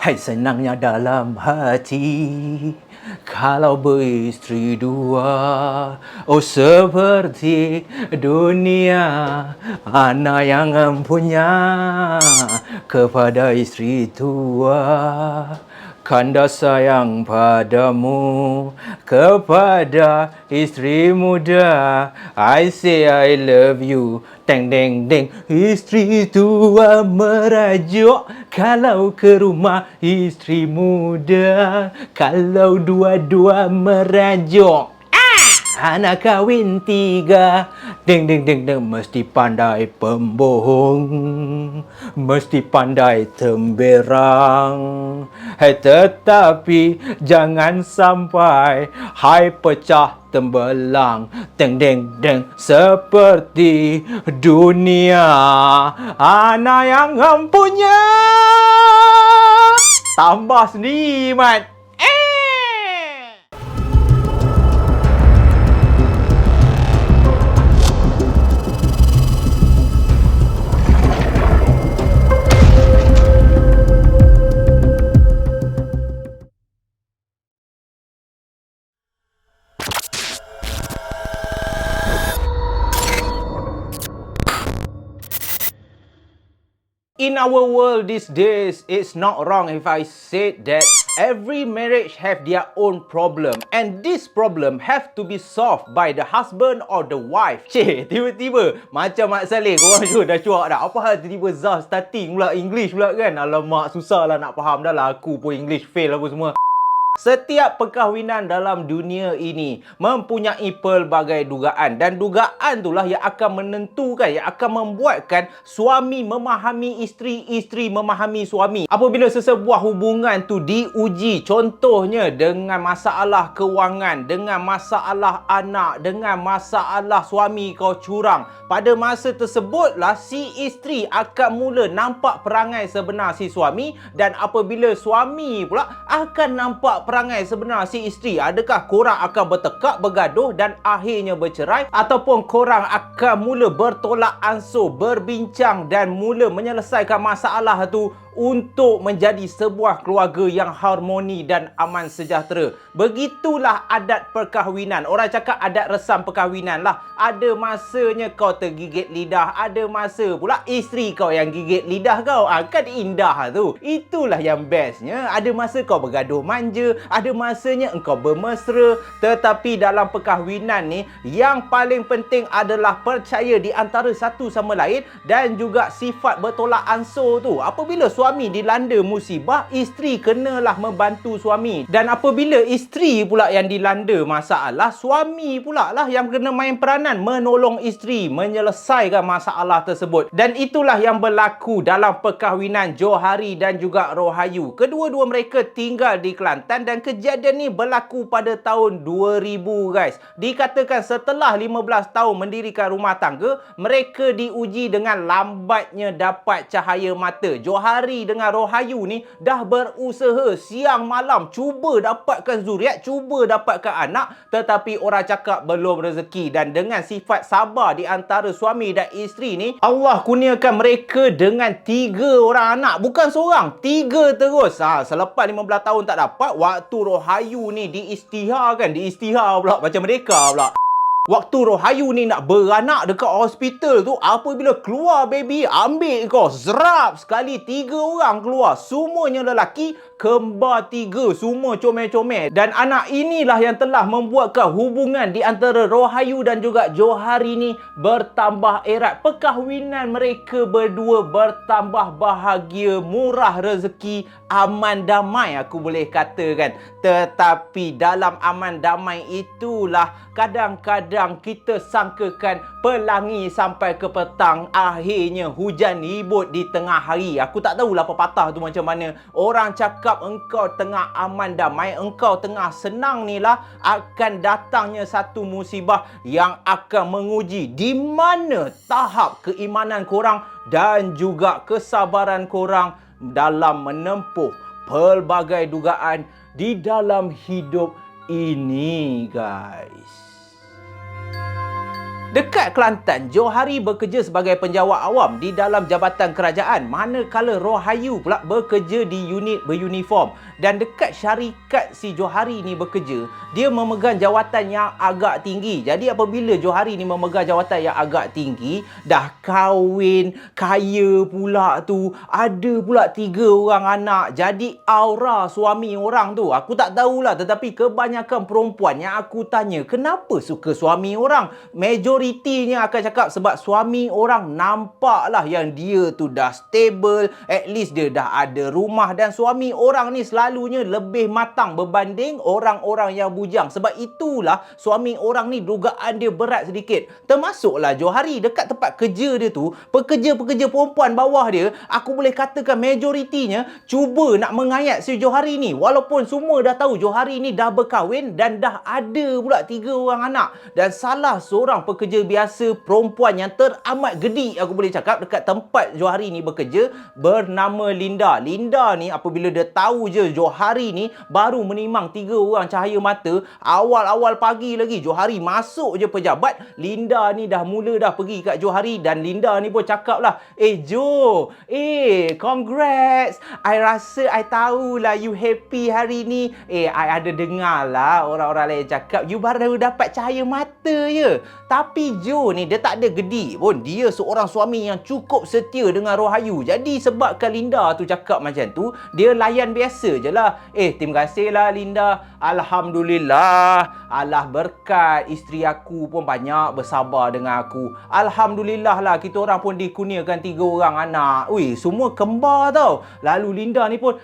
Hai senangnya dalam hati kalau beristri dua. Oh seperti dunia anak yang empunya kepada istri tua. Kanda sayang padamu kepada istri muda. I say I love you. Deng deng deng. Istri tua merajuk kalau ke rumah istri muda. Kalau dua-dua merajuk. Anak kahwin tiga. Deng deng deng deng. Mesti pandai pembohong, mesti pandai temberang. Hai tetapi jangan sampai hai pecah tembelang. Deng deng deng. Seperti dunia anak yang empunya. Tambah sendiri Mat. In our world these days, it's not wrong if I said that every marriage have their own problem, and this problem have to be solved by the husband or the wife. Cik, tiba-tiba macam Mak Saleh, korang dah cuak dah. Apa hal tiba-tiba Zah starting pula English pula kan? Alamak, susah lah nak faham dah lah. Aku pun English fail apa semua. Setiap perkahwinan dalam dunia ini mempunyai pelbagai dugaan, dan dugaan itulah yang akan menentukan, yang akan membuatkan suami memahami isteri, isteri memahami suami. Apabila sesebuah hubungan tu diuji, contohnya dengan masalah kewangan, dengan masalah anak, dengan masalah suami kau curang, pada masa tersebutlah si isteri akan mula nampak perangai sebenar si suami, dan apabila suami pula akan nampak perangai sebenar si isteri. Adakah korang akan bertekak, bergaduh dan akhirnya bercerai, ataupun korang akan mula bertolak ansur, berbincang dan mula menyelesaikan masalah tu untuk menjadi sebuah keluarga yang harmoni dan aman sejahtera. Begitulah adat perkahwinan. Orang cakap adat resam perkahwinan lah. Ada masanya kau tergigit lidah, ada masa pula isteri kau yang gigit lidah kau. Kan indah tu. Itulah yang bestnya. Ada masa kau bergaduh manja, ada masanya engkau bermesra. Tetapi dalam perkahwinan ni, yang paling penting adalah percaya di antara satu sama lain dan juga sifat bertolak ansur tu. Apabila suami dilanda musibah, isteri kenalah membantu suami. Dan apabila isteri pula yang dilanda masalah, suami pula lah yang kena main peranan menolong isteri menyelesaikan masalah tersebut. Dan itulah yang berlaku dalam perkahwinan Johari dan juga Rohayu. Kedua-dua mereka tinggal di Kelantan dan kejadian ni berlaku pada tahun 2000 guys. Dikatakan setelah 15 tahun mendirikan rumah tangga, mereka diuji dengan lambatnya dapat cahaya mata. Johari dengan Rohayu ni dah berusaha siang malam cuba dapatkan zuriat, cuba dapatkan anak, tetapi orang cakap belum rezeki. Dan dengan sifat sabar di antara suami dan isteri ni, Allah kurniakan mereka dengan 3 orang anak. Bukan seorang, 3 terus. Selepas 15 tahun tak dapat, waktu Rohayu ni diistihar kan, diistihar pula macam mereka pula. Waktu Rohayu ni nak beranak dekat hospital tu, apabila keluar baby, ambil kau zerap sekali 3 orang keluar, semuanya lelaki, kembar 3, semua comel-comel. Dan anak inilah yang telah membuatkan hubungan di antara Rohayu dan juga Johari ni bertambah erat. Perkahwinan mereka berdua bertambah bahagia, murah rezeki, aman damai aku boleh katakan. Tetapi dalam aman damai itulah kadang-kadang kita sangkakan pelangi sampai ke petang, akhirnya hujan ribut di tengah hari. Aku tak tahulah pepatah tu macam mana. Orang cakap engkau tengah aman damai, engkau tengah senang ni lah, akan datangnya satu musibah yang akan menguji di mana tahap keimanan korang dan juga kesabaran korang dalam menempuh pelbagai dugaan di dalam hidup ini guys. Dekat Kelantan, Johari bekerja sebagai penjawat awam di dalam jabatan kerajaan, manakala Rohayu pula bekerja di unit beruniform. Dan dekat syarikat si Johari ni bekerja, dia memegang jawatan yang agak tinggi. Jadi apabila Johari ni memegang jawatan yang agak tinggi, dah kahwin, kaya pula tu, ada pula 3 orang anak. Jadi aura suami orang tu, aku tak tahulah, tetapi kebanyakan perempuan yang aku tanya, kenapa suka suami orang? Majoritinya akan cakap sebab suami orang nampaklah yang dia tu dah stable, at least dia dah ada rumah, dan suami orang ni selalunya lebih matang berbanding orang-orang yang bujang. Sebab itulah suami orang ni dugaan dia berat sedikit. Termasuklah Johari dekat tempat kerja dia tu, pekerja-pekerja perempuan bawah dia, aku boleh katakan majoritinya cuba nak mengayat si Johari ni. Walaupun semua dah tahu Johari ni dah berkahwin dan dah ada pula 3 orang anak. Dan salah seorang pekerja biasa perempuan yang teramat gedik, aku boleh cakap, dekat tempat Johari ni bekerja, bernama Linda. Linda ni apabila dia tahu je Johari ni baru menimang 3 orang cahaya mata, awal-awal pagi lagi Johari masuk je pejabat, Linda ni dah mula dah pergi kat Johari. Dan Linda ni pun cakap lah, Jo, congrats, I rasa I tahulah you happy hari ni. I ada dengar lah orang-orang lain cakap you baru dapat cahaya mata je. Tapi Jo ni dia tak ada gedik pun. Dia seorang suami yang cukup setia dengan Rohayu. Jadi sebabkan Linda tu cakap macam tu, dia layan biasa je lah. Terima kasih lah Linda. Alhamdulillah, Allah berkat, isteri aku pun banyak bersabar dengan aku. Alhamdulillah lah, kita orang pun dikurniakan 3 orang anak. Semua kembar tau. Lalu Linda ni pun,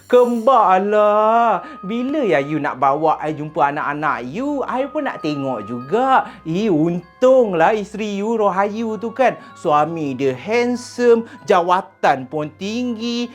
kembar lah. Bila ya you nak bawa I jumpa anak-anak you? I pun nak tengok juga. Untunglah isteri you Rohayu tu kan, suami dia handsome, jawatan pun tinggi.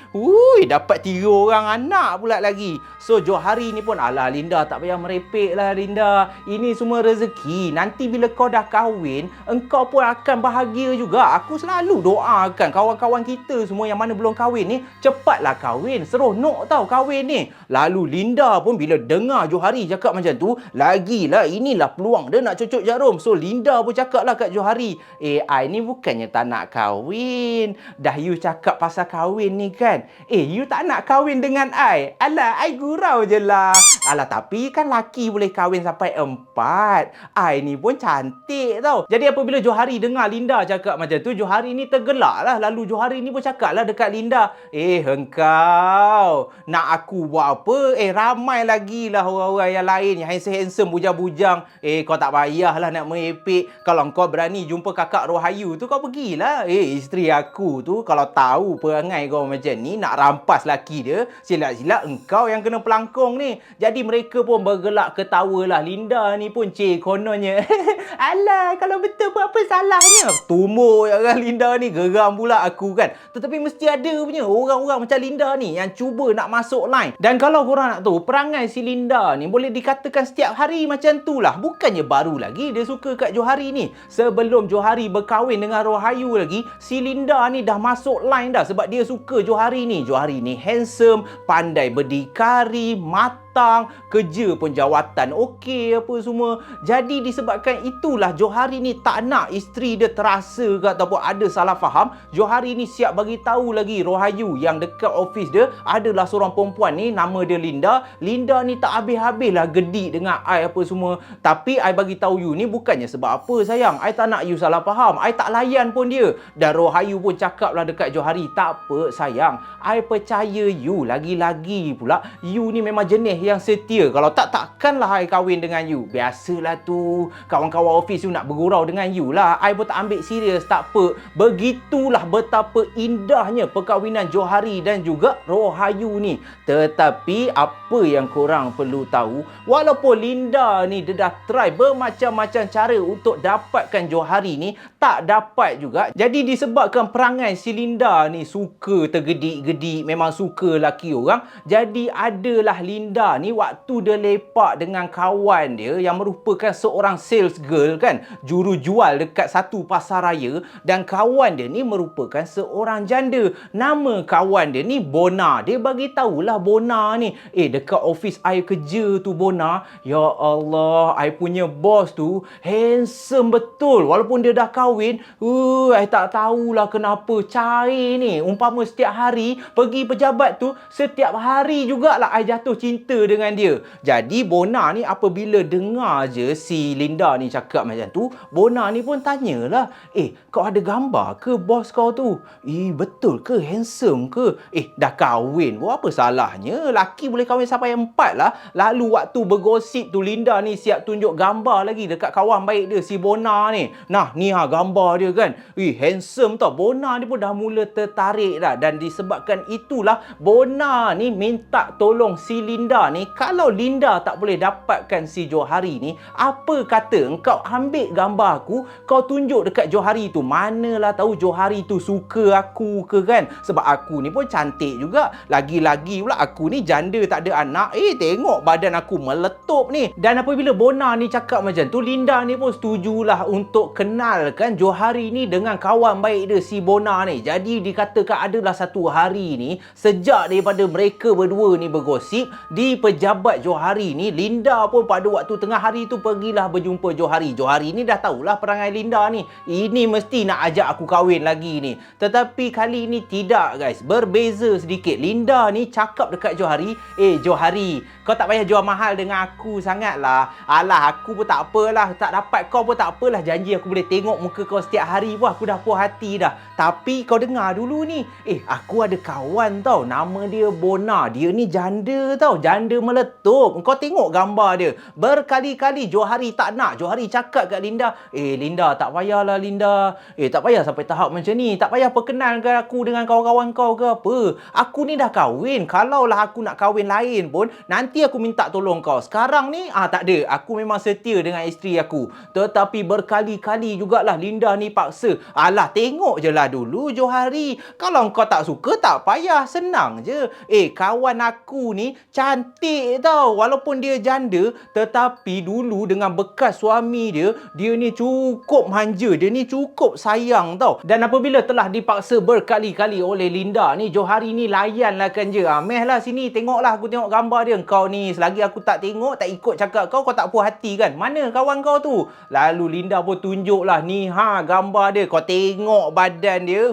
Dapat 3 orang anak pula lagi. So Johari ni pun, alah Linda, tak payah merepek lah Linda, ini semua rezeki. Nanti bila kau dah kahwin, engkau pun akan bahagia juga. Aku selalu doakan kawan-kawan kita semua yang mana belum kahwin ni, cepatlah kahwin, seronok tau kahwin ni. Lalu Linda pun bila dengar Johari cakap macam tu, lagilah inilah peluang dia nak cucuk jarum. So Linda pun cakap lah kat Johari, I ni bukannya tak nak kahwin. Dah you cakap pasal kahwin ni kan, you tak nak kahwin dengan I? Alah, I gurau je lah. Alah, tapi kan laki boleh kahwin sampai 4. I ni pun cantik tau. Jadi apabila Johari dengar Linda cakap macam tu, Johari ni tergelak lah. Lalu Johari ni pun cakap lah dekat Linda, engkau nak aku buat apa? Ramai lagi lah orang-orang yang lain yang handsome-handsome, bujang-bujang. Kau tak payahlah nak merepek. Kalau kau berani jumpa kakak Rohayu tu, kau pergilah. Isteri aku tu kalau tahu perangai kau macam ni, nak rampas laki dia, silap-silap engkau yang kena pelangkong ni. Jadi mereka pun bergelak ketawa lah. Linda ni pun kononnya, alah, kalau betul pun apa salahnya? Tumbuk ya kan Linda ni, geram pula aku kan. Tetapi mesti ada punya orang-orang macam Linda ni yang cuba nak masuk line. Dan kalau korang nak tahu, perangai si Linda ni boleh dikatakan setiap hari macam tu lah. Bukannya baru lagi dia suka kat Johari ni. Sebelum Johari berkahwin dengan Rohayu lagi, si Linda ni dah masuk line dah sebab dia suka Johari ni. Johari ni handsome, pandai berdikari, matang, kerja pun jawatan okey apa semua. Jadi disebabkan itulah Johari ni tak nak isteri dia terasa ke ataupun ada salah faham. Johari ni siap bagi tahu lagi Rohayu yang dekat office dia adalah seorang perempuan ni, nama dia Linda. Linda ni tak habis-habis lah gedik dengan I apa semua. Tapi I bagi tahu you ni bukannya sebab apa sayang. I tak nak you salah faham. I tak layan pun dia. Dan Rohayu pun cakap lah dekat Johari, tak apa sayang, I percaya you. Lagi-lagi pula you ni memang jenis yang setia. Kalau takkanlah I kahwin dengan you. Biasalah tu, kawan-kawan office you nak bergurau dengan you lah. I pun tak ambil serius, tak apa. Begitulah betapa indahnya perkahwinan Johari dan juga Rohayu ni. Tetapi apa yang korang perlu tahu, walaupun Linda ni dia dah try bermacam-macam cara untuk dapatkan Johari ni, tak dapat juga. Jadi disebabkan perangai si Linda ni suka tergedik-gedik, memang suka laki orang, jadi adalah Linda Linda ni waktu dia lepak dengan kawan dia yang merupakan seorang sales girl kan, juru jual dekat satu pasaraya, dan kawan dia ni merupakan seorang janda. Nama kawan dia ni Bona. Dia bagi tahulah Bona ni, dekat office I kerja tu Bona, ya Allah, I punya bos tu handsome betul. Walaupun dia dah kahwin, I tak tahulah kenapa cair ni. Umpama setiap hari pergi pejabat tu, setiap hari jugalah I jatuh cinta dengan dia. Jadi Bona ni apabila dengar je si Linda ni cakap macam tu, Bona ni pun tanyalah, kau ada gambar ke bos kau tu? Betul ke? Handsome ke? Dah kahwin pun apa salahnya? Laki boleh kahwin sampai 4 lah. Lalu waktu bergosip tu, Linda ni siap tunjuk gambar lagi dekat kawan baik dia si Bona ni. Nah, ni gambar dia kan. Handsome tau. Bona ni pun dah mula tertarik dah. Dan disebabkan itulah Bona ni minta tolong si Linda ni, kalau Linda tak boleh dapatkan si Johari ni, apa kata engkau ambil gambar aku, kau tunjuk dekat Johari tu. Manalah tahu Johari tu suka aku ke kan. Sebab aku ni pun cantik juga. Lagi-lagi pula aku ni janda tak ada anak. Tengok badan aku meletup ni. Dan apabila Bona ni cakap macam tu, Linda ni pun setujulah untuk kenalkan Johari ni dengan kawan baik dia si Bona ni. Jadi dikatakan adalah satu hari ni, sejak daripada mereka berdua ni bergosip di pejabat Johari ni, Linda pun pada waktu tengah hari tu pergilah berjumpa Johari. Johari ni dah tahulah perangai Linda ni, ini mesti nak ajak aku kahwin lagi ni. Tetapi kali ni tidak guys, berbeza sedikit. Linda ni cakap dekat Johari, Johari, kau tak payah jual mahal dengan aku sangat lah. Alah, aku pun tak apalah, tak dapat kau pun tak apalah. Janji aku boleh tengok muka kau setiap hari pun aku dah puas hati dah. Tapi kau dengar dulu ni, aku ada kawan tau, nama dia Bona. Dia ni janda tau, janda meletup. Kau tengok gambar dia. Berkali-kali Johari tak nak. Johari cakap kat Linda, Linda, tak payahlah Linda. Tak payah sampai tahap macam ni. Tak payah perkenalkan aku dengan kawan-kawan kau ke apa. Aku ni dah kahwin. Kalaulah aku nak kahwin lain pun, nanti aku minta tolong kau. Sekarang ni, tak ada. Aku memang setia dengan isteri aku. Tetapi berkali-kali jugalah Linda ni paksa. Alah, tengok je lah dulu Johari. Kalau kau tak suka, tak payah. Senang je. Kawan aku ni cantik tau. Walaupun dia janda, tetapi dulu dengan bekas suami dia, dia ni cukup manja. Dia ni cukup sayang tau. Dan apabila telah dipaksa berkali-kali oleh Linda ni, Johari ni layanlah kan je. Meh lah sini, tengoklah aku tengok gambar dia. Kau ni, selagi aku tak tengok, tak ikut cakap kau, kau tak puas hati kan? Mana kawan kau tu? Lalu Linda pun tunjuklah, ni gambar dia. Kau tengok badan dia.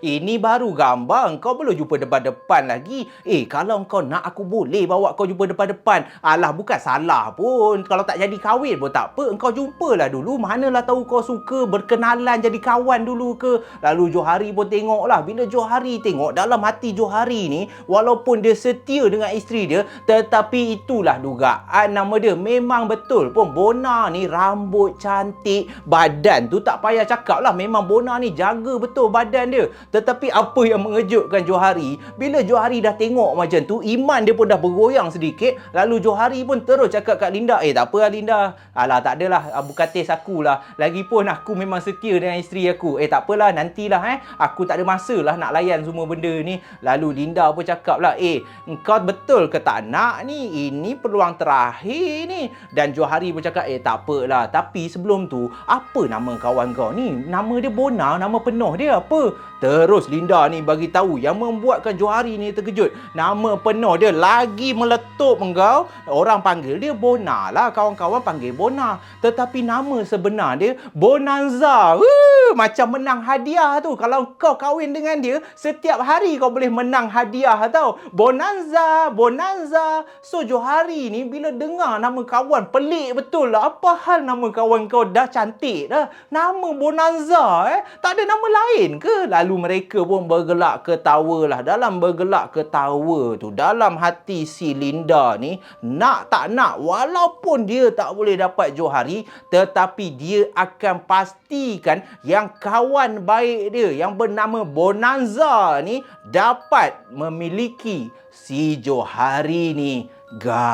Ini baru gambar. Kau belum jumpa depan-depan lagi. Kalau kau nak, aku boleh bawa kau jumpa depan-depan. Alah, bukan salah pun. Kalau tak jadi kahwin pun tak apa. Engkau jumpalah dulu. Manalah tahu kau suka berkenalan, jadi kawan dulu ke. Lalu Johari pun tengoklah. Bila Johari tengok, dalam hati Johari ni, walaupun dia setia dengan isteri dia, tetapi itulah dugaan nama dia. Memang betul pun Bona ni rambut cantik, badan tu tak payah cakap lah. Memang Bona ni jaga betul badan dia. Tetapi apa yang mengejutkan Johari, bila Johari dah tengok macam tu, iman dia pun dah bergoyang sedikit. Lalu Johari pun terus cakap kat Linda, tak apa lah Linda. Alah, tak adalah, bukan taste aku lah. Lagipun aku memang setia dengan isteri aku. Tak apalah, nantilah aku tak ada masa lah nak layan semua benda ni. Lalu Linda pun cakap lah, kau betul ke tak nak ni? Ini peluang terakhir ni. Dan Johari pun cakap, tak apalah. Tapi sebelum tu, apa nama kawan kau ni? Nama dia Bona, nama penuh dia apa? Terus Linda ni bagi tahu, yang membuatkan Johari ni terkejut. Nama penuh dia lagi meletup engkau. Orang panggil dia Bona lah, kawan-kawan panggil Bona. Tetapi nama sebenar dia Bonanza. Macam menang hadiah tu. Kalau kau kahwin dengan dia, setiap hari kau boleh menang hadiah tau. Bonanza, Bonanza. So Johari ni bila dengar nama kawan, pelik betul lah. Apa hal nama kawan kau dah cantik dah, nama Bonanza tak ada nama lain ke? Lalu mereka pun bergelak ketawa lah. Dalam bergelak ketawa tu, dalam hati si Linda ni, nak tak nak, walaupun dia tak boleh dapat Johari, tetapi dia akan pastikan yang kawan baik dia yang bernama Bonanza ni dapat memiliki si Johari ni, guys.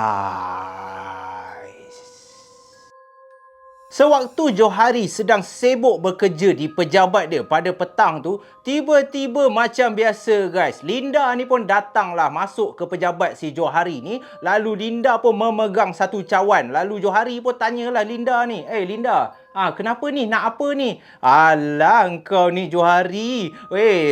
Sewaktu Johari sedang sibuk bekerja di pejabat dia pada petang tu, tiba-tiba macam biasa guys, Linda ni pun datanglah masuk ke pejabat si Johari ni. Lalu Linda pun memegang satu cawan. Lalu Johari pun tanyalah Linda ni, Linda, kenapa ni? Nak apa ni? Alah, engkau ni Johari.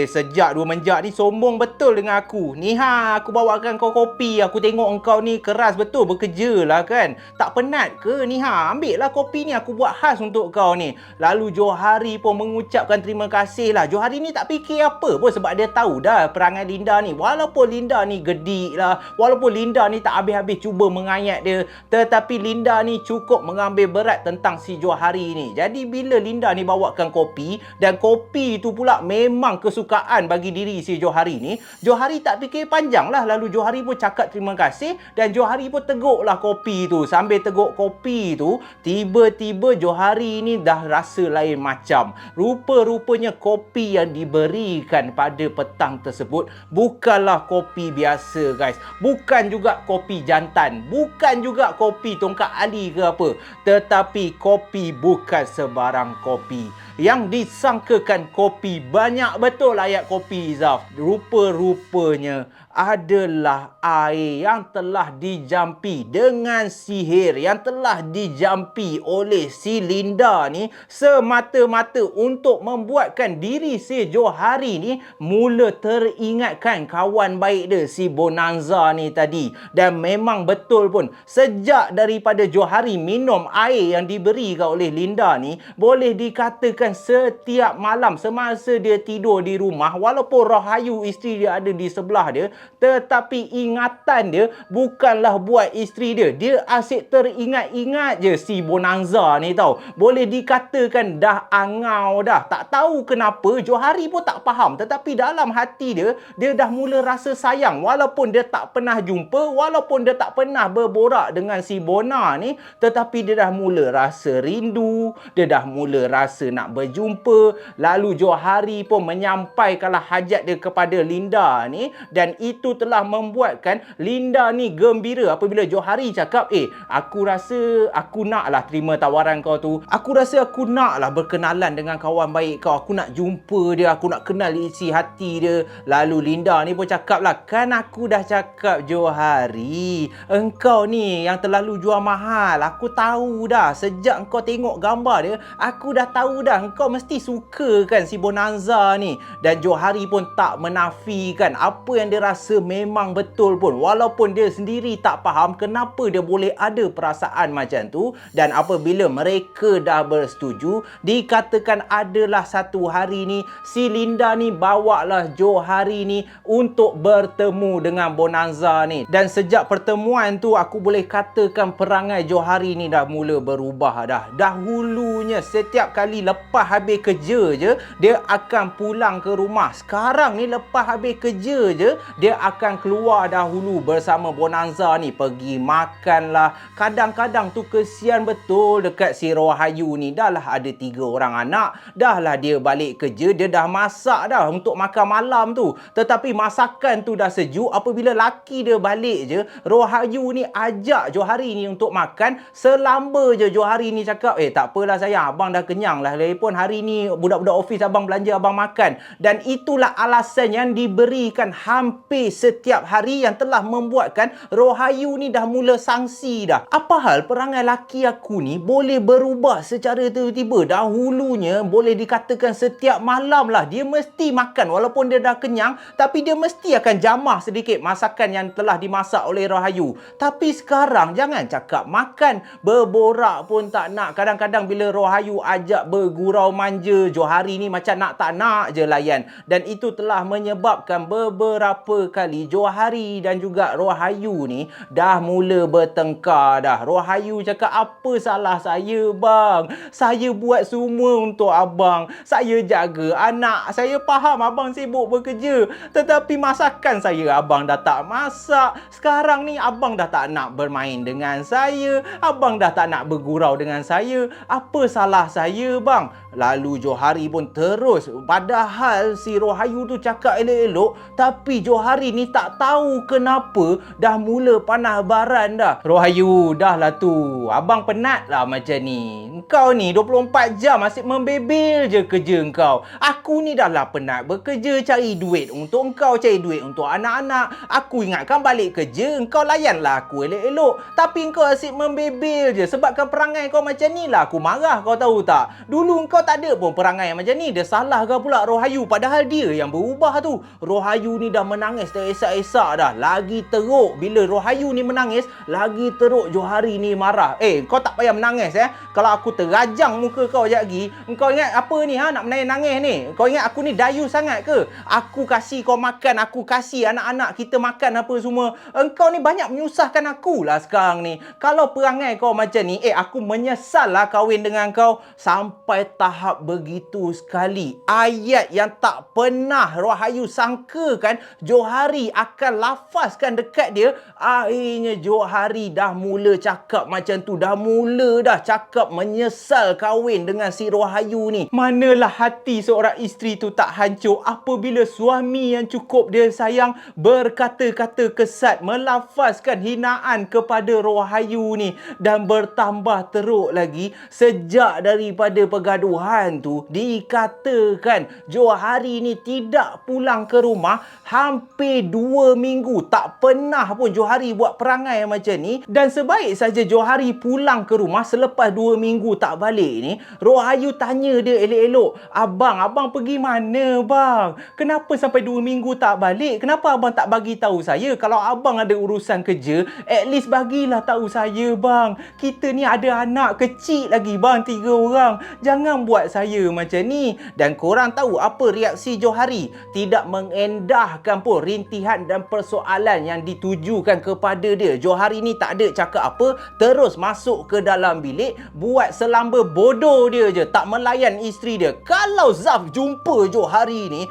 Sejak dua menjak ni sombong betul dengan aku. Ni aku bawakan kau kopi. Aku tengok engkau ni keras betul bekerja lah kan. Tak penat ke ni ambil lah kopi ni, aku buat khas untuk kau ni. Lalu Johari pun mengucapkan terima kasih lah. Johari ni tak fikir apa pun sebab dia tahu dah perangai Linda ni. Walaupun Linda ni gedik lah, walaupun Linda ni tak habis-habis cuba mengayat dia, tetapi Linda ni cukup mengambil berat tentang si Johari ni. Jadi bila Linda ni bawakan kopi, dan kopi tu pula memang kesukaan bagi diri si Johari ni, Johari tak fikir panjang lah. Lalu Johari pun cakap terima kasih, dan Johari pun teguklah kopi tu. Sambil teguk kopi tu, tiba-tiba Johari ni dah rasa lain macam. Rupa-rupanya kopi yang diberikan pada petang tersebut bukanlah kopi biasa guys. Bukan juga kopi jantan, bukan juga kopi tongkat ali ke apa, tetapi kopi bukan sebarang kopi. Yang disangkakan kopi, banyak betul ayat kopi Zaf. Rupa-rupanya adalah air yang telah dijampi dengan sihir, yang telah dijampi oleh si Linda ni semata-mata untuk membuatkan diri si Johari ni mula teringatkan kawan baik dia si Bonanza ni tadi. Dan memang betul pun, sejak daripada Johari minum air yang diberikan oleh Linda ni, boleh dikatakan setiap malam semasa dia tidur di rumah, walaupun Rahayu isteri dia ada di sebelah dia, tetapi ingatan dia bukanlah buat isteri dia. Dia asyik teringat-ingat je si Bonanza ni tau. Boleh dikatakan dah angau dah. Tak tahu kenapa, Johari pun tak faham, tetapi dalam hati dia, dia dah mula rasa sayang. Walaupun dia tak pernah jumpa, walaupun dia tak pernah berborak dengan si Bona ni, tetapi dia dah mula rasa rindu, dia dah mula rasa nak berjumpa. Lalu Johari pun menyampaikanlah hajat dia kepada Linda ni, dan itu telah membuatkan Linda ni gembira apabila Johari cakap, aku rasa aku naklah terima tawaran kau tu. Aku rasa aku naklah berkenalan dengan kawan baik kau. Aku nak jumpa dia, aku nak kenal isi hati dia. Lalu Linda ni pun cakap lah, kan aku dah cakap Johari, engkau ni yang terlalu jual mahal. Aku tahu dah, sejak kau tengok gambar dia, aku dah tahu dah engkau mesti suka kan si Bonanza ni. Dan Johari pun tak menafikan apa yang dia rasa memang betul pun, walaupun dia sendiri tak faham kenapa dia boleh ada perasaan macam tu. Dan apabila mereka dah bersetuju, dikatakan adalah satu hari ni si Linda ni bawalah Johari ni untuk bertemu dengan Bonanza ni. Dan sejak pertemuan tu, aku boleh katakan perangai Johari ni dah mula berubah dah. Dahulunya setiap kali lepas habis kerja je, dia akan pulang ke rumah. Sekarang ni lepas habis kerja je, dia akan keluar dahulu bersama Bonanza ni, pergi makan lah. Kadang-kadang tu kesian betul dekat si Rahayu ni. Dah lah ada 3 orang anak, dah lah dia balik kerja, dia dah masak dah untuk makan malam tu. Tetapi masakan tu dah sejuk, apabila laki dia balik je, Rahayu ni ajak Johari ni untuk makan. Selamba je Johari ni cakap, tak apalah sayang, abang dah kenyang lah. Lagipun hari ni budak-budak office abang belanja, abang makan. Dan itulah alasan yang diberikan hampir setiap hari yang telah membuatkan Rahayu ni dah mula sangsi dah. Apa hal perangai laki aku ni boleh berubah secara tiba-tiba? Dahulunya boleh dikatakan setiap malam lah dia mesti makan, walaupun dia dah kenyang, tapi dia mesti akan jamah sedikit masakan yang telah dimasak oleh Rahayu. Tapi sekarang jangan cakap makan, berborak pun tak nak. Kadang-kadang bila Rahayu ajak bergurau manja, Johari ni macam nak tak nak je layan. Dan itu telah menyebabkan beberapa kali Johari dan juga Rahayu ni dah mula bertengkar dah. Rahayu cakap, apa salah saya bang? Saya buat semua untuk abang. Saya jaga anak. Saya faham abang sibuk bekerja, tetapi masakan saya abang dah tak masak. Sekarang ni abang dah tak nak bermain dengan saya. Abang dah tak nak bergurau dengan saya. Apa salah saya bang? Lalu Johari pun terus, padahal si Rahayu tu cakap elok-elok, tapi Johari ni tak tahu kenapa dah mula panah baran dah. Rahayu, dah lah tu, abang penat lah macam ni. Engkau ni 24 jam asyik membebel je kerja engkau. Aku ni dah lah penat bekerja cari duit untuk engkau, cari duit untuk anak-anak. Aku ingatkan balik kerja engkau layanlah aku elok-elok. Tapi engkau asyik membebel je. Sebabkan perangai kau macam ni lah aku marah, kau tahu tak? Dulu engkau tak ada pun perangai macam ni. Dia salah kau pula Rohayu. Padahal dia yang berubah tu. Rohayu ni dah menangis teresak-esak dah. Lagi teruk bila Rohayu ni menangis, lagi teruk Johari ni marah. Kau tak payah menangis Kalau aku terajang muka kau sekejap lagi, engkau ingat apa ni nak menangis-nangis ni? Kau ingat aku ni dayu sangat ke? Aku kasih kau makan, aku kasih anak-anak kita makan apa semua. Engkau ni banyak menyusahkan aku lah sekarang ni. Kalau perangai kau macam ni, aku menyesal lah kahwin dengan kau. Sampai tahap begitu sekali. Ayat yang tak pernah Rohayu sangkakan Johari akan lafazkan dekat dia, akhirnya Johari dah mula cakap macam tu. Dah mula dah cakap menyesal kahwin dengan si Rohayu ni. Manalah hati seorang isteri tu tak hancur apabila suami yang cukup dia sayang berkata-kata kesat, melafazkan hinaan kepada Rohayu ni. Dan bertambah teruk lagi, sejak daripada pergaduhan tu dikatakan Johari ni tidak pulang ke rumah hampir 2 minggu. Tak pernah pun Johari buat perangai macam ni. Dan sebaik saja Johari pulang ke rumah selepas 2 minggu tak balik ni, Rohayu tanya dia elok-elok, abang pergi mana bang? Kenapa sampai 2 minggu tak balik? Kenapa abang tak bagi tahu saya? Kalau abang ada urusan kerja, at least bagilah tahu saya bang. Kita ni ada anak kecil lagi bang, 3 orang. Jangan buat saya macam ni. Dan korang tahu apa reaksi Johari? Tidak mengendahkan pun rintihan dan persoalan yang ditujukan kepada dia. Johari ni tak ada cakap apa, terus masuk ke dalam bilik, buat selamba bodoh dia je, tak melayan isteri dia. Kalau Zaf jumpa Johari ni,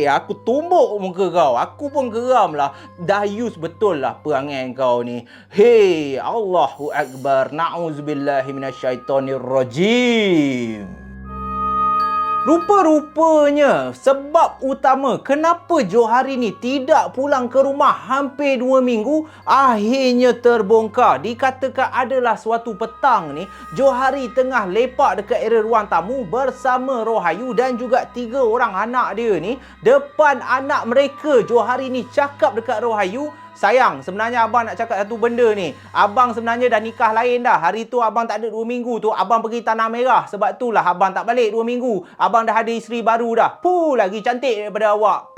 aku tumbuk muka kau. Aku pun geram lah. Dayus betul lah perangai kau ni. Allahu Akbar. Na'udzubillahi minasyaitonirrajim. Rupa-rupanya sebab utama kenapa Johari ni tidak pulang ke rumah hampir 2 minggu akhirnya terbongkar. Dikatakan adalah suatu petang ni, Johari tengah lepak dekat area ruang tamu bersama Rohayu dan juga 3 orang anak dia ni. Depan anak mereka, Johari ni cakap dekat Rohayu, sayang, sebenarnya abang nak cakap satu benda ni. Abang sebenarnya dah nikah lain dah. Hari tu abang tak ada 2 minggu tu, abang pergi Tanah Merah. Sebab itulah abang tak balik 2 minggu. Abang dah ada isteri baru dah. Lagi cantik daripada awak.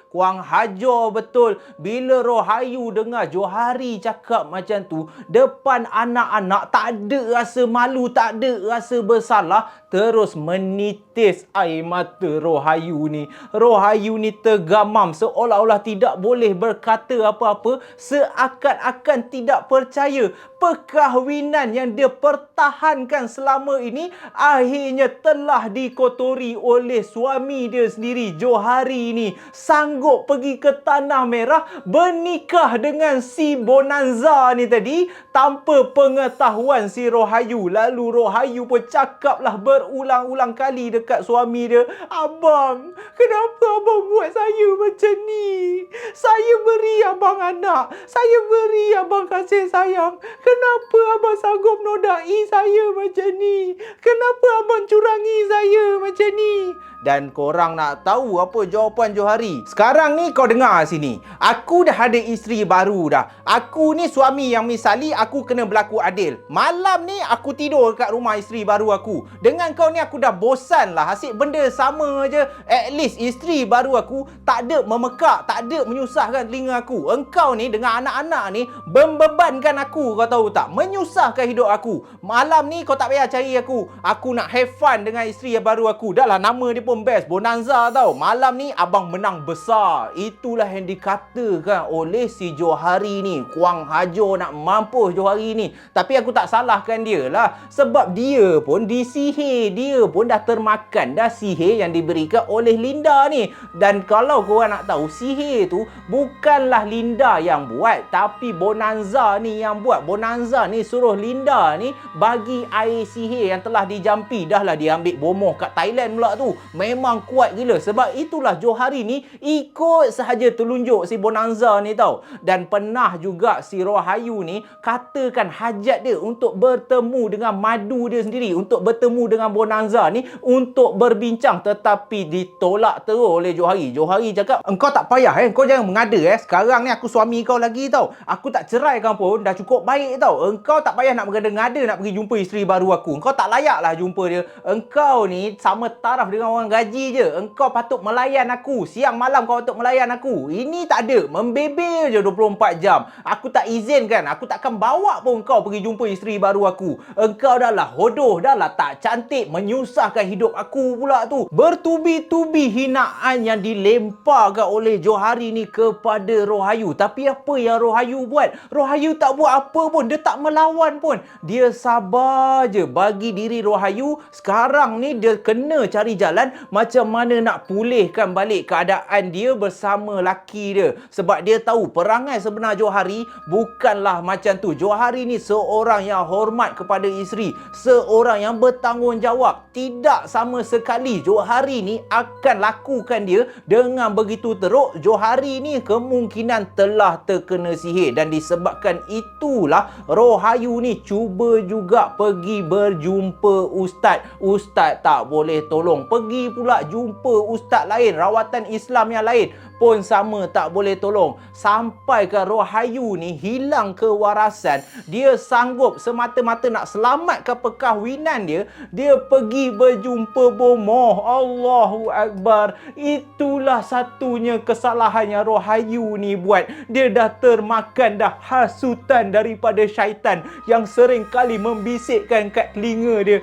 Kurang hajar betul. Bila Rohayu dengar Johari cakap macam tu depan anak-anak, tak ada rasa malu, tak ada rasa bersalah, terus menitis air mata Rohayu ni. Rohayu ni tergamam seolah-olah tidak boleh berkata apa-apa, seakan-akan tidak percaya perkahwinan yang dia pertahankan selama ini akhirnya telah dikotori oleh suami dia sendiri. Johari ni sanggup pergi ke Tanah Merah bernikah dengan si Bonanza ni tadi tanpa pengetahuan si Rohayu. Lalu Rohayu pun cakaplah berulang-ulang kali dekat suami dia, abang, kenapa abang buat saya macam ni? Saya beri abang anak, saya beri abang kasih sayang. Kenapa abang sanggup nodai saya macam ni? Kenapa abang curangi saya macam ni? Dan korang nak tahu apa jawapan Johari? Sekarang ni kau dengar sini. Aku dah ada isteri baru dah. Aku ni suami yang misali, aku kena berlaku adil. Malam ni aku tidur kat rumah isteri baru aku. Dengan kau ni aku dah bosan lah. Asyik benda sama je. At least isteri baru aku tak ada memekak, tak ada menyusahkan telinga aku. Engkau ni dengan anak-anak ni membebankan aku, kau tahu tak? Menyusahkan hidup aku. Malam ni kau tak payah cari aku. Aku nak have fun dengan isteri yang baru aku. Dah lah, nama dia pun best, Bonanza tau. Malam ni abang menang besar. Itulah yang dikatakan oleh si Johari ni. Kuang hajar nak mampus Johari ni. Tapi aku tak salahkan dia lah. Sebab dia pun disihir. Dia pun dah termakan dah sihir yang diberikan oleh Linda ni. Dan kalau korang nak tahu, sihir tu bukanlah Linda yang buat, tapi Bonanza ni yang buat. Bonanza ni suruh Linda ni bagi air sihir yang telah dijampi. Dah lah dia ambil bomoh kat Thailand pula tu. Memang kuat gila. Sebab itulah Johari ni ikut sahaja telunjuk si Bonanza ni tau. Dan pernah juga si Rohayu ni katakan hajat dia untuk bertemu dengan madu dia sendiri, untuk bertemu dengan Bonanza ni untuk berbincang, tetapi ditolak terus oleh Johari. Johari cakap, engkau tak payah kau jangan mengada sekarang ni aku suami kau lagi tau. Aku tak ceraikan pun dah cukup baik tau. Engkau tak payah nak mengada-ngada nak pergi jumpa isteri baru aku. Engkau tak layak lah jumpa dia. Engkau ni sama taraf dengan orang gaji je. Engkau patut melayan aku. Siang malam kau patut melayan aku. Ini tak ada. Membebel je 24 jam. Aku tak izinkan. Aku takkan bawa pun kau pergi jumpa isteri baru aku. Engkau dah lah hodoh, dah lah tak cantik, menyusahkan hidup aku pula tu. Bertubi-tubi hinaan yang dilemparkan oleh Johari ni kepada Rohayu. Tapi apa yang Rohayu buat? Rohayu tak buat apa pun. Dia tak melawan pun. Dia sabar je. Bagi diri Rohayu, sekarang ni dia kena cari jalan macam mana nak pulihkan balik keadaan dia bersama laki dia. Sebab dia tahu perangai sebenar Johari bukanlah macam tu. Johari ni seorang yang hormat kepada isteri, seorang yang bertanggungjawab. Tidak sama sekali Johari ni akan lakukan dia dengan begitu teruk. Johari ni kemungkinan telah terkena sihir, dan disebabkan itulah Rohayu ni cuba juga pergi berjumpa ustaz. Ustaz tak boleh tolong. Pergi pula jumpa ustaz lain, rawatan Islam yang lain pun sama tak boleh tolong. Sampai ke Rohayu ni hilang kewarasan. Dia sanggup semata-mata nak selamatkan perkahwinan dia, dia pergi berjumpa bomoh. Allahu Akbar. Itulah satunya kesalahan yang Rohayu ni buat. Dia dah termakan dah hasutan daripada syaitan yang sering kali membisikkan kat telinga dia.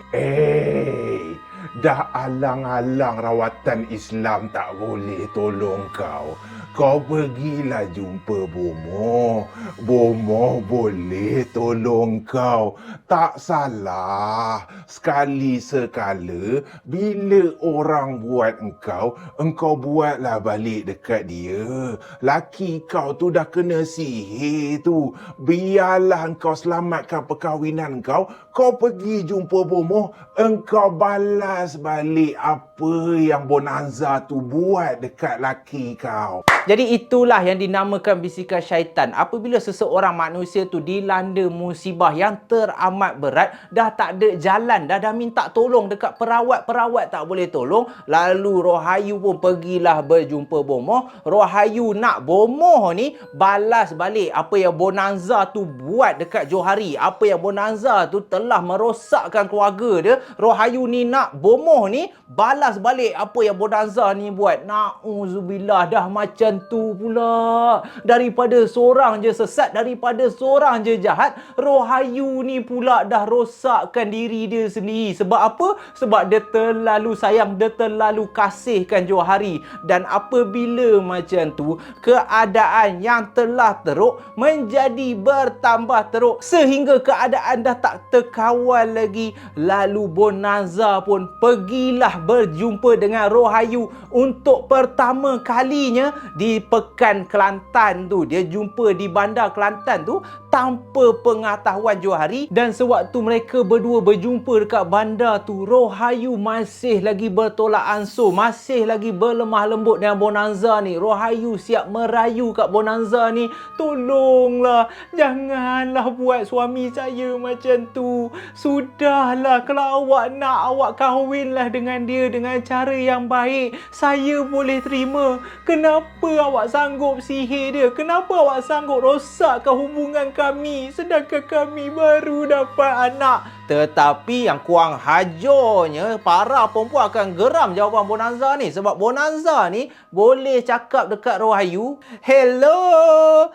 Dah alang-alang rawatan Islam tak boleh tolong kau. Kau pergilah jumpa bomoh. Bomoh boleh tolong kau. Tak salah. Sekali sekala bila orang buat engkau buatlah balik dekat dia. Laki kau tu dah kena sihir tu. Biarlah engkau selamatkan perkahwinan kau. Kau pergi jumpa bomoh, engkau balas balik apa yang Bonanza tu buat dekat laki kau. Jadi itulah yang dinamakan bisikan syaitan. Apabila seseorang manusia tu dilanda musibah yang teramat berat, dah tak ada jalan, dah minta tolong dekat perawat tak boleh tolong, lalu Rohayu pun pergilah berjumpa bomoh. Rohayu nak bomoh ni balas balik apa yang Bonanza tu buat dekat Johari, apa yang Bonanza tu telah merosakkan keluarga dia. Rohayu ni nak bomoh ni balas balik apa yang Bonanza ni buat. Na'udzubillah, dah macam tu pula. Daripada seorang je sesat, daripada seorang je jahat, Rohayu ni pula dah rosakkan diri dia sendiri. Sebab apa? Sebab dia terlalu sayang, dia terlalu kasihkan Johari. Dan apabila macam tu, keadaan yang telah teruk menjadi bertambah teruk sehingga keadaan dah tak terkawal lagi. Lalu Bonanza pun pergilah berjumpa dengan Rohayu untuk pertama kalinya di Pekan Kelantan tu. Dia jumpa di bandar Kelantan tu tanpa pengetahuan Johari. Dan sewaktu mereka berdua berjumpa dekat bandar tu, Rohayu masih lagi bertolak ansur, masih lagi berlemah lembut dengan Bonanza ni. Rohayu siap merayu kat Bonanza ni, tolonglah, janganlah buat suami saya macam tu. Sudahlah, kalau awak nak, awak kahwinlah dengan dia dengan cara yang baik. Saya boleh terima. Kenapa awak sanggup sihir dia? Kenapa awak sanggup rosakkan hubungan kami sedangkan kami baru dapat anak? Tetapi yang kurang hajarnya, para perempuan akan geram jawapan Bonanza ni. Sebab Bonanza ni boleh cakap dekat Rohayu, hello,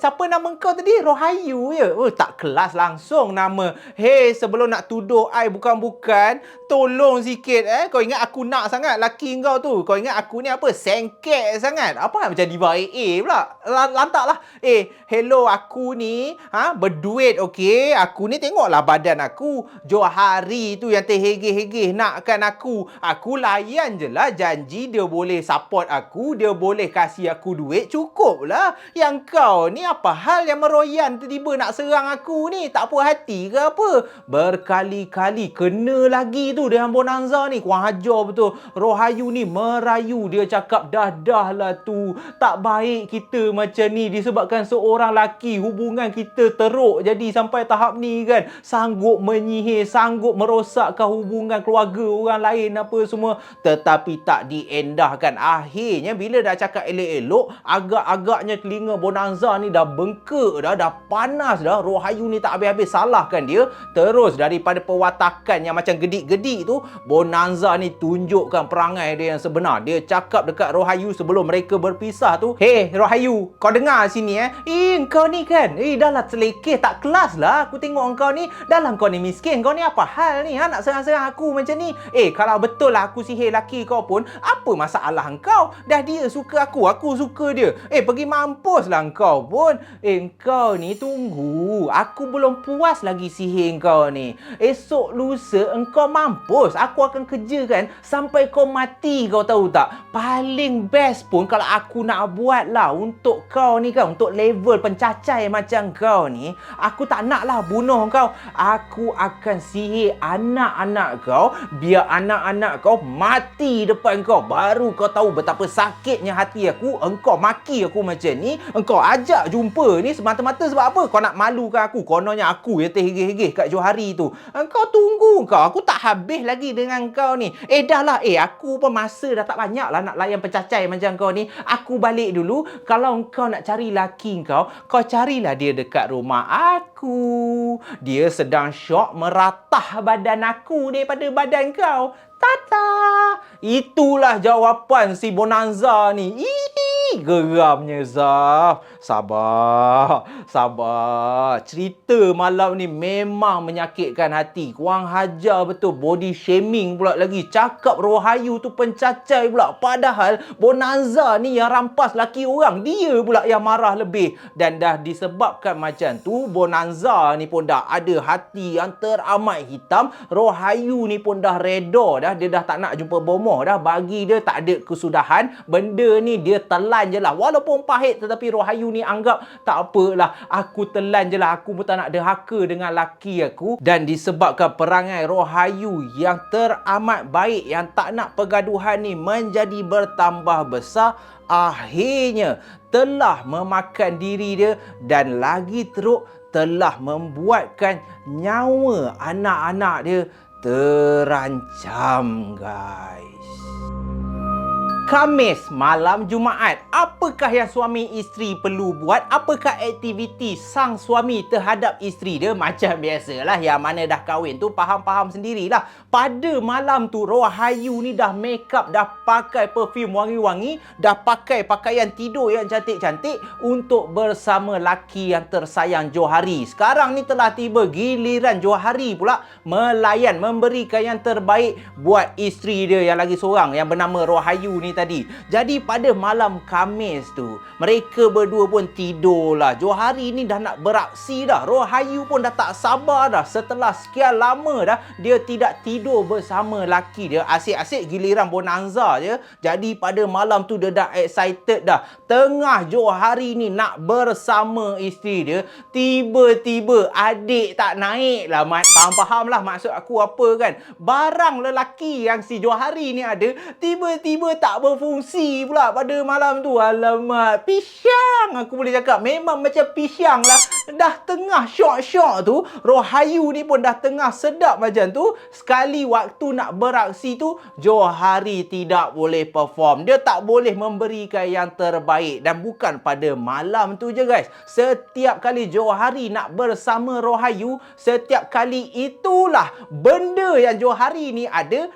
siapa nama kau tadi? Rohayu je. Tak kelas langsung nama. Sebelum nak tuduh I bukan-bukan, tolong sikit. Kau ingat aku nak sangat laki kau tu? Kau ingat aku ni apa? Sengket sangat. Apa macam diva AA pula? Lantaklah. Hello, aku ni berduit, okey? Aku ni tengoklah badan aku. Johari tu yang terhegeh-hegeh nakkan aku. Aku layan je lah janji dia boleh support aku, dia boleh kasih aku duit, cukup lah. Yang kau kau ni apa hal yang meroyan tiba-tiba nak serang aku ni? Tak puas hati ke apa? Berkali-kali kena lagi tu dengan Bonanza ni. Kurang ajar betul. Rohayu ni merayu. Dia cakap dah lah tu. Tak baik kita macam ni disebabkan seorang lelaki hubungan kita teruk jadi sampai tahap ni kan. Sanggup menyihir, sanggup merosakkan hubungan keluarga orang lain apa semua. Tetapi tak diendahkan. Akhirnya bila dah cakap elok-elok, agak-agaknya telinga Bonanza ni dah bengkak dah panas dah. Rohayu ni tak habis-habis salahkan dia. Terus daripada perwatakan yang macam gedik-gedik tu, Bonanza ni tunjukkan perangai dia yang sebenar. Dia cakap dekat Rohayu sebelum mereka berpisah tu, "Hey Rohayu, kau dengar sini kau ni kan, dah lah selekeh tak kelas lah. Aku tengok kau ni, dah lah kau ni miskin. Kau ni apa hal ni nak serang-serang aku macam ni? Kalau betul lah aku sihir laki kau pun, apa masalah kau? Dah dia suka aku suka dia. Pergi mampus lah kau pun. Kau ni tunggu. Aku belum puas lagi sihir kau ni. Esok lusa engkau mampus. Aku akan kerjakan sampai kau mati, kau tahu tak? Paling best pun kalau aku nak buat lah untuk kau ni kan, untuk level pencacai macam kau ni, aku tak nak lah bunuh kau. Aku akan sihir anak-anak kau, biar anak-anak kau mati depan kau. Baru kau tahu betapa sakitnya hati aku. Engkau maki aku macam ni, engkau ajak jumpa ni semata-mata sebab apa? Kau nak malukan aku. Kononnya aku yang terhegeh-hegeh kat Johari tu. Engkau tunggu kau. Aku tak habis lagi dengan kau ni. Dah lah. Aku pun masa dah tak banyak lah nak layan pencacai macam kau ni. Aku balik dulu. Kalau kau nak cari laki kau carilah dia dekat rumah aku. Dia sedang syok meratah badan aku daripada badan kau. Tata. Itulah jawapan si Bonanza ni. Geramnya Zaf. Sabar. Cerita malam ni memang menyakitkan hati. Kurang hajar betul. Body shaming pula lagi. Cakap Rohayu tu pencacai pula. Padahal Bonanza ni yang rampas laki orang. Dia pula yang marah lebih. Dan dah disebabkan macam tu, Bonanza ni pun dah ada hati yang teramat hitam. Rohayu ni pun dah reda dah. Dia dah tak nak jumpa bomoh dah. Bagi dia tak ada kesudahan. Benda ni dia telan je lah. Walaupun pahit, tetapi Rohayu ni anggap tak apalah. Aku telan je lah. Aku pun tak nak derhaka dengan laki aku. Dan disebabkan perangai Rohayu yang teramat baik, yang tak nak pergaduhan ni menjadi bertambah besar, akhirnya telah memakan diri dia dan lagi teruk telah membuatkan nyawa anak-anak dia terancam, guys. Khamis malam Jumaat. Apakah yang suami isteri perlu buat? Apakah aktiviti sang suami terhadap isteri dia? Macam biasalah, yang mana dah kahwin tu faham-faham sendirilah. Pada malam tu Rohayu ni dah make up, dah pakai perfume wangi-wangi, dah pakai pakaian tidur yang cantik-cantik untuk bersama laki yang tersayang Johari. Sekarang ni telah tiba giliran Johari pula melayan, memberikan yang terbaik buat isteri dia yang lagi seorang yang bernama Rohayu ni tadi. Jadi pada malam Khamis tu, mereka berdua pun tidurlah. Johari ni dah nak beraksi dah. Rohayu pun dah tak sabar dah. Setelah sekian lama dah dia tidak tidur bersama laki dia. Asyik-asyik giliran Bonanza je. Jadi pada malam tu dia dah excited dah. Tengah Johari ni nak bersama isteri dia, tiba-tiba adik tak naik lah, Mat. Faham-faham lah maksud aku apa kan. Barang lelaki yang si Johari ni ada, tiba-tiba tak berfungsi pula pada malam tu. Alamak, pisang aku boleh cakap. Memang macam pisang lah. Dah tengah syok-syok tu, Rohayu ni pun dah tengah sedap macam tu. Sekali waktu nak beraksi tu, Johari tidak boleh perform. Dia tak boleh memberikan yang terbaik. Dan bukan pada malam tu je, guys. Setiap kali Johari nak bersama Rohayu, setiap kali itulah benda yang Johari ni ada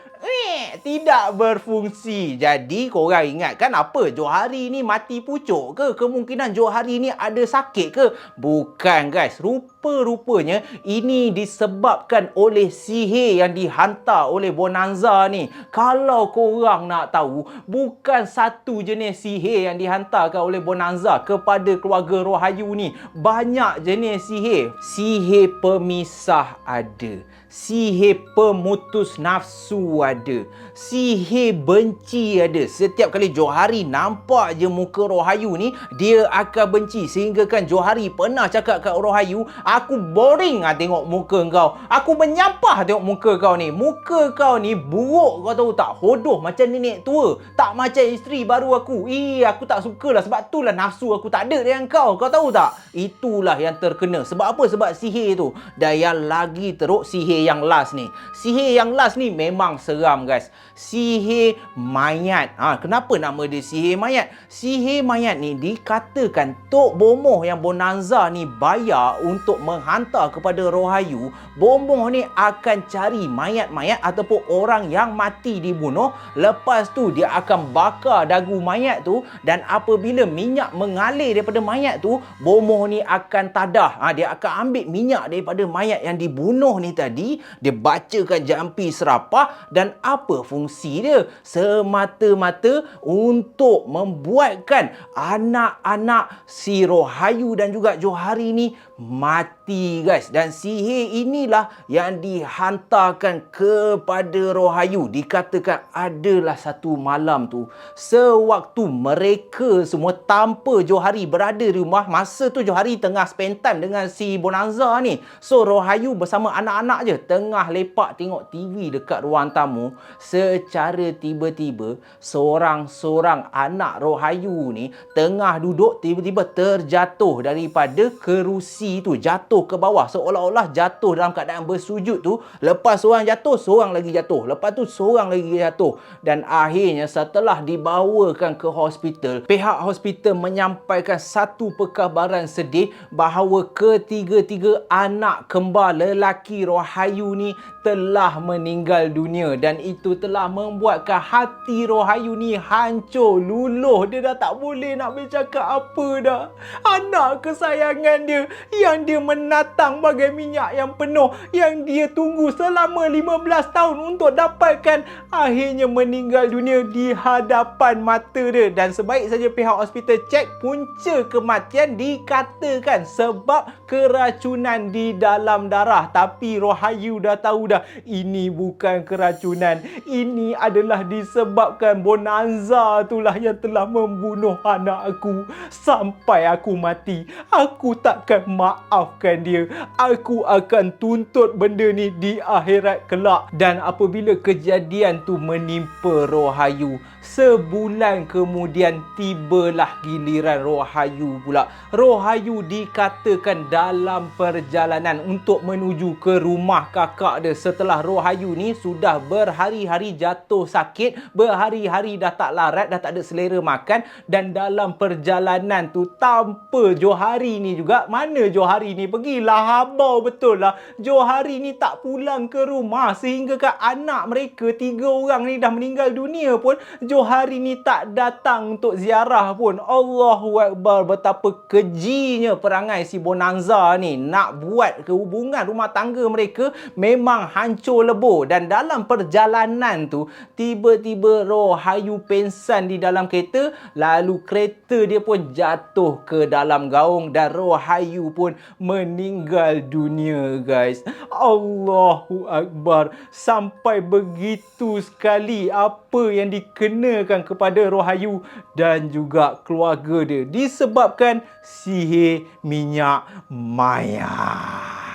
tidak berfungsi. Jadi korang ingat kan apa? Johari ni mati pucuk ke? Kemungkinan Johari ni ada sakit ke? Bukan, guys. Rupa-rupanya ini disebabkan oleh sihir yang dihantar oleh Bonanza ni. Kalau korang nak tahu, bukan satu jenis sihir yang dihantarkan oleh Bonanza kepada keluarga Rohayu ni. Banyak jenis sihir. Sihir pemisah ada. Sihir pemutus nafsu ada. Sihir benci ada. Setiap kali Johari nampak je muka Rohayu ni, dia akan benci. Sehingga kan Johari pernah cakap kat Rohayu, aku boring tengok muka kau. Aku menyampah tengok muka kau ni. Muka kau ni buruk, kau tahu tak? Hodoh macam nenek tua. Tak macam isteri baru aku. Aku tak suka lah. Sebab itulah nafsu aku tak ada dengan kau. Kau tahu tak? Itulah yang terkena. Sebab apa? Sebab sihir tu. Dan yang lagi teruk, sihir yang last ni. Sihir yang last ni memang seram, guys. Sihir mayat. Kenapa nama dia sihir mayat? Sihir mayat ni dikatakan Tok Bomoh yang Bonanza ni bayar untuk menghantar kepada Rohayu. Bomoh ni akan cari mayat-mayat ataupun orang yang mati dibunuh. Lepas tu dia akan bakar dagu mayat tu, dan apabila minyak mengalir daripada mayat tu, Bomoh ni akan tadah. Dia akan ambil minyak daripada mayat yang dibunuh ni tadi, dia bacakan jampi serapah. Dan apa fungsi dia? Semata-mata untuk membuatkan anak-anak si Rohayu dan juga Johari ni mati, guys. Dan sihir inilah yang dihantarkan kepada Rohayu. Dikatakan adalah satu malam tu, sewaktu mereka semua tanpa Johari berada di rumah. Masa tu Johari tengah spend time dengan si Bonanza ni. So Rohayu bersama anak-anak je tengah lepak tengok TV dekat ruang tamu. Secara tiba-tiba seorang-seorang anak Rohayu ni tengah duduk, tiba-tiba terjatuh daripada kerusi tu, jatuh ke bawah, seolah-olah jatuh dalam keadaan bersujud tu. Lepas seorang jatuh, seorang lagi jatuh, lepas tu seorang lagi jatuh. Dan akhirnya setelah dibawakan ke hospital, pihak hospital menyampaikan satu perkabaran sedih bahawa ketiga-tiga anak kembar lelaki Rohayu ni telah meninggal dunia. Dan itu telah membuatkan hati Rohayu ni hancur luluh. Dia dah tak boleh nak bercakap apa dah. Anak kesayangan dia yang dia menatang bagai minyak yang penuh, yang dia tunggu selama 15 tahun untuk dapatkan, akhirnya meninggal dunia di hadapan mata dia. Dan sebaik saja pihak hospital cek, punca kematian dikatakan sebab keracunan di dalam darah. Tapi Rohayu dah tahu dah, ini bukan keracunan, ini adalah disebabkan Bonanza itulah yang telah membunuh anak aku. Sampai aku mati, aku takkan maafkan dia. Aku akan tuntut benda ni di akhirat kelak. Dan apabila kejadian tu menimpa Rohayu, sebulan kemudian tibalah giliran Rohayu pula. Rohayu dikatakan dalam perjalanan untuk menuju ke rumah kakak dia. Setelah Rohayu ni sudah berhari-hari jatuh sakit, berhari-hari dah tak larat, dah tak ada selera makan. Dan dalam perjalanan tu tanpa Johari ni juga, mana Johari ni pergi? Lah habau betul lah, Johari ni tak pulang ke rumah. Sehingga kan anak mereka 3 orang ni dah meninggal dunia pun Johari ni tak datang untuk ziarah pun. Allahu Akbar. Betapa kejinya perangai si Bonanza ni. Nak buat kehubungan rumah tangga mereka memang hancur lebur. Dan dalam perjalanan tu, tiba-tiba Rohayu pengsan di dalam kereta. Lalu kereta dia pun jatuh ke dalam gaung dan Rohayu pun meninggal dunia, guys. Allahu Akbar. Sampai begitu sekali apa yang dikenakan kepada Rohayu dan juga keluarga dia disebabkan sihir minyak mayat.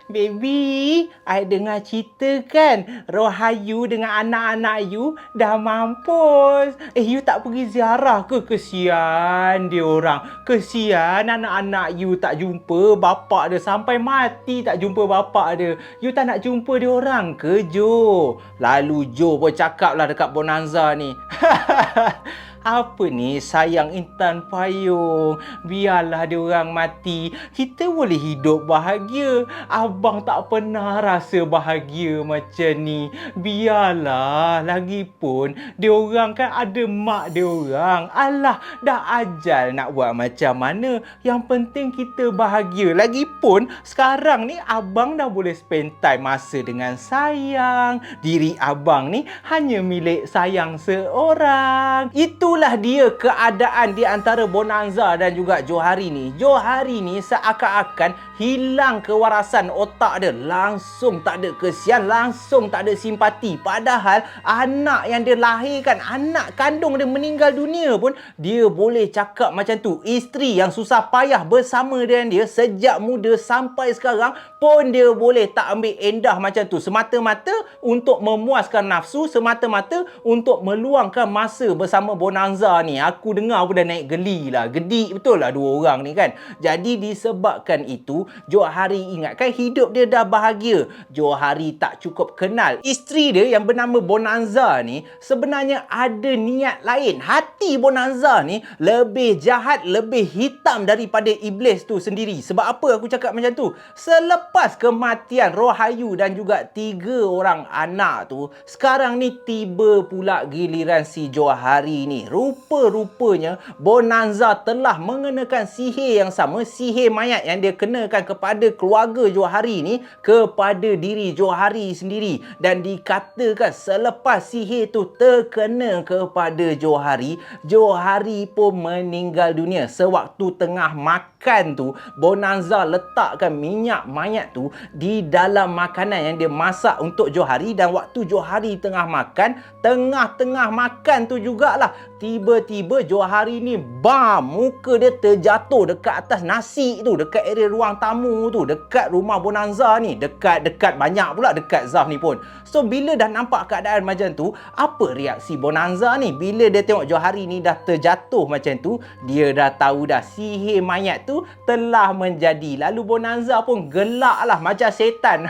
Baby, I dengar cerita kan, Rohayu dengan anak-anak you dah mampus. You tak pergi ziarah ke? Kesian dia orang. Kesian anak-anak you tak jumpa bapak dia sampai mati, tak jumpa bapak dia. You tak nak jumpa dia orang ke, Jo? Lalu Jo pun cakap lah dekat Bonanza ni. Apa ni sayang Intan Payung, biarlah dia orang mati, kita boleh hidup bahagia. Abang tak pernah rasa bahagia macam ni. Biarlah, lagipun dia orang kan ada mak dia orang. Alah, dah ajal nak buat macam mana. Yang penting kita bahagia. Lagipun sekarang ni abang dah boleh spend time masa dengan sayang. Diri abang ni hanya milik sayang seorang. Itulah dia keadaan di antara Bonanza dan juga Johari ni. Johari ni seakan-akan hilang kewarasan otak dia, langsung tak ada kesian, langsung tak ada simpati. Padahal anak yang dia lahirkan, anak kandung dia meninggal dunia pun, dia boleh cakap macam tu. Isteri yang susah payah bersama dengan dia sejak muda sampai sekarang pun dia boleh tak ambil endah macam tu, semata-mata untuk memuaskan nafsu, semata-mata untuk meluangkan masa bersama Bonanza ni. Aku dengar pun dah naik geli lah, gedik betul lah dua orang ni kan. Jadi disebabkan itu, Johari ingatkan hidup dia dah bahagia. Johari tak cukup kenal isteri dia yang bernama Bonanza ni sebenarnya ada niat lain. Hati Bonanza ni lebih jahat, lebih hitam daripada iblis tu sendiri. Sebab apa aku cakap macam tu? Selepas kematian Rohayu dan juga 3 orang anak tu, sekarang ni tiba pula giliran si Johari ni. Rupa-rupanya Bonanza telah mengenakan sihir yang sama, sihir mayat yang dia kenakan kepada keluarga Johari ni kepada diri Johari sendiri. Dan dikatakan selepas sihir tu terkena kepada Johari, Johari pun meninggal dunia. Sewaktu tengah makan tu, Bonanza letakkan minyak mayat tu di dalam makanan yang dia masak untuk Johari. Dan waktu Johari tengah makan, tengah-tengah makan tu jugalah, tiba-tiba Johari ni muka dia terjatuh dekat atas nasi tu, dekat area ruang tamu tu, dekat rumah Bonanza ni, dekat banyak pula dekat Zaf ni pun. So bila dah nampak keadaan macam tu, apa reaksi Bonanza ni? Bila dia tengok Johari ni dah terjatuh macam tu, dia dah tahu dah sihir mayat tu telah menjadi. Lalu Bonanza pun gelak lah macam setan.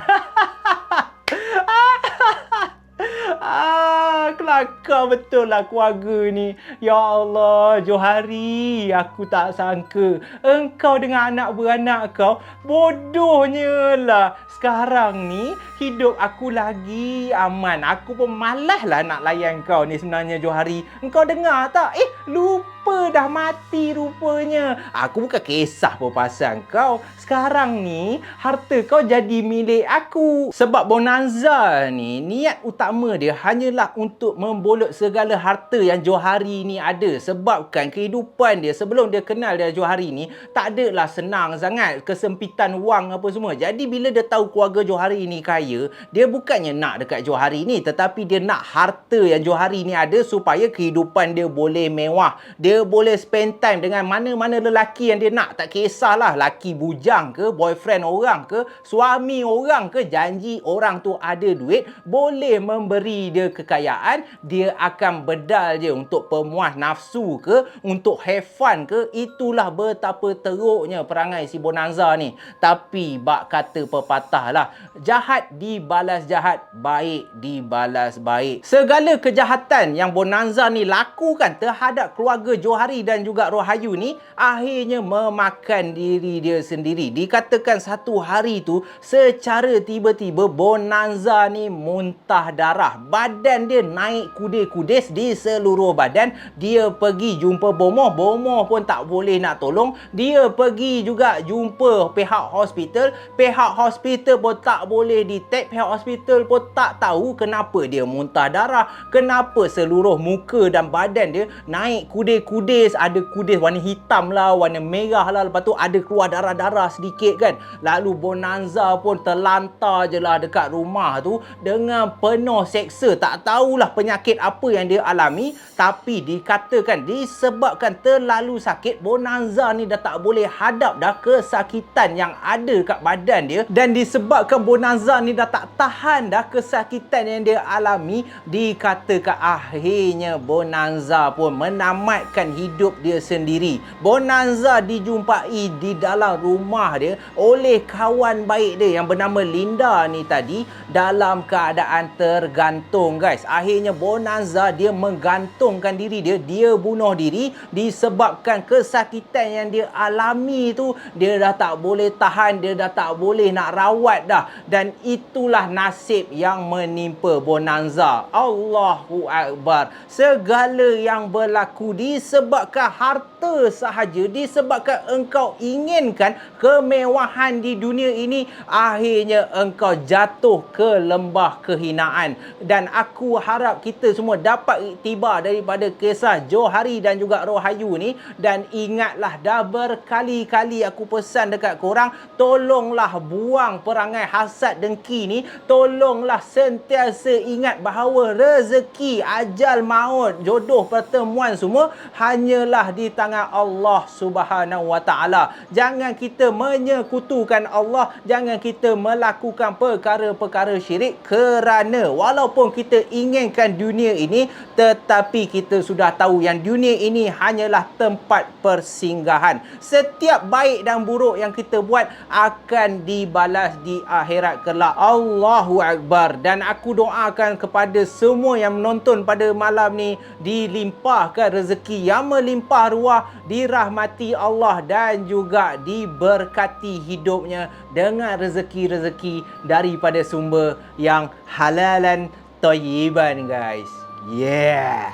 Kelakar betul lah keluarga ni. Ya Allah, Johari, aku tak sangka engkau dengan anak beranak kau bodohnya lah. Sekarang ni hidup aku lagi aman. Aku pun malas lah nak layan kau ni sebenarnya, Johari. Engkau dengar tak? Lupa dah mati rupanya. Aku bukan kisah pun pasal kau. Sekarang ni harta kau jadi milik aku. Sebab Bonanza ni niat utama dia hanyalah untuk membolot segala harta yang Johari ni ada. Sebabkan kehidupan dia sebelum dia kenal dengan Johari ni tak adalah senang sangat, kesempitan wang apa semua. Jadi bila dia tahu keluarga Johari ni kaya, dia bukannya nak dekat Johari ni, tetapi dia nak harta yang Johari ni ada supaya kehidupan dia boleh mewah. Dia boleh spend time dengan mana-mana lelaki yang dia nak. Tak kisahlah laki bujang ke, boyfriend orang ke, suami orang ke, janji orang tu ada duit, boleh memberi dia kekayaan, dia akan bedal je untuk pemuas nafsu ke, untuk have fun ke. Itulah betapa teruknya perangai si Bonanza ni. Tapi bak kata pepatah lah, jahat dibalas jahat, baik dibalas baik. Segala kejahatan yang Bonanza ni lakukan terhadap keluarga Johari dan juga Rohayu ni akhirnya memakan diri dia sendiri. Dikatakan satu hari tu secara tiba-tiba Bonanza ni muntah darah. Badan dia naik kudis-kudis di seluruh badan. Dia pergi jumpa bomoh, bomoh pun tak boleh nak tolong. Dia pergi juga jumpa pihak hospital pun tak boleh detect. Pihak hospital pun tak tahu kenapa dia muntah darah, kenapa seluruh muka dan badan dia naik kudis-kudis. Ada kudis warna hitam lah, warna merah lah, lepas tu ada keluar darah-darah sedikit kan. Lalu Bonanza pun terlantar je lah dekat rumah tu dengan penuh seksa. Tak tahulah penyakit apa yang dia alami, tapi dikatakan disebabkan terlalu sakit, Bonanza ni dah tak boleh hadap dah kesakitan yang ada kat badan dia. Dan disebabkan Bonanza ni dah tak tahan dah kesakitan yang dia alami, dikatakan akhirnya Bonanza pun menamatkan hidup dia sendiri. Bonanza dijumpai di dalam rumah dia oleh kawan baik dia yang bernama Linda ni tadi dalam keadaan tergantung guys. Akhirnya Bonanza dia menggantungkan diri dia, dia bunuh diri disebabkan kesakitan yang dia alami tu. Dia dah tak boleh tahan, dia dah tak boleh nak rawat dah. Dan itulah nasib yang menimpa Bonanza. Allahu Akbar. Segala yang berlaku di disebabkan harta sahaja, disebabkan engkau inginkan kemewahan di dunia ini, akhirnya engkau jatuh ke lembah kehinaan. Dan aku harap kita semua dapat iktibar daripada kisah Johari dan juga Rohayu ni. Dan ingatlah, dah berkali-kali aku pesan dekat korang, tolonglah buang perangai hasad dengki ni. Tolonglah sentiasa ingat bahawa rezeki, ajal, maut, jodoh, pertemuan semua hanyalah di tangan Allah Subhanahu Wa Taala. Jangan kita menyekutukan Allah, jangan kita melakukan perkara-perkara syirik, kerana walaupun kita inginkan dunia ini, tetapi kita sudah tahu yang dunia ini hanyalah tempat persinggahan. Setiap baik dan buruk yang kita buat akan dibalas di akhirat kelak. Allahu Akbar. Dan aku doakan kepada semua yang menonton pada malam ni, dilimpahkan rezeki yang melimpah ruah, dirahmati Allah dan juga diberkati hidupnya dengan rezeki-rezeki daripada sumber yang halalan thayyiban, guys. Yeah.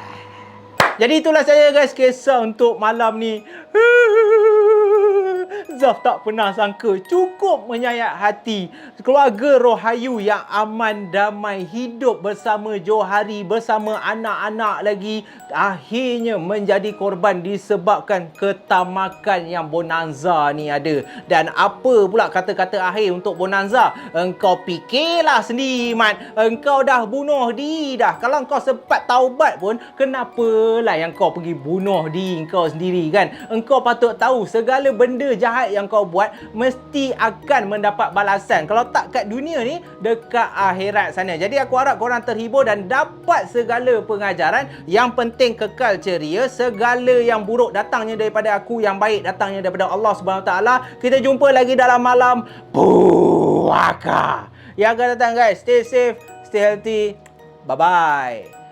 Jadi itulah saya, guys, kisah untuk malam ni. Zaf tak pernah sangka, cukup menyayat hati, keluarga Rohayu yang aman damai hidup bersama Johari, bersama anak-anak lagi, akhirnya menjadi korban disebabkan ketamakan yang bonanza ni ada. Dan apa pula kata-kata akhir untuk bonanza? Engkau fikirlah sendiri, Mat. Engkau dah bunuh diri dah. Kalau engkau sempat taubat pun, kenapalah yang kau pergi bunuh diri engkau sendiri, kan? Engkau patut tahu segala benda jahat yang kau buat mesti akan mendapat balasan. Kalau tak kat dunia ni, dekat akhirat sana. Jadi aku harap korang terhibur dan dapat segala pengajaran. Yang penting kekal ceria. Segala yang buruk datangnya daripada aku, yang baik datangnya daripada Allah Subhanahu Wa Taala. Kita jumpa lagi dalam malam puaka yang akan datang, guys. Stay safe, stay healthy. Bye-bye.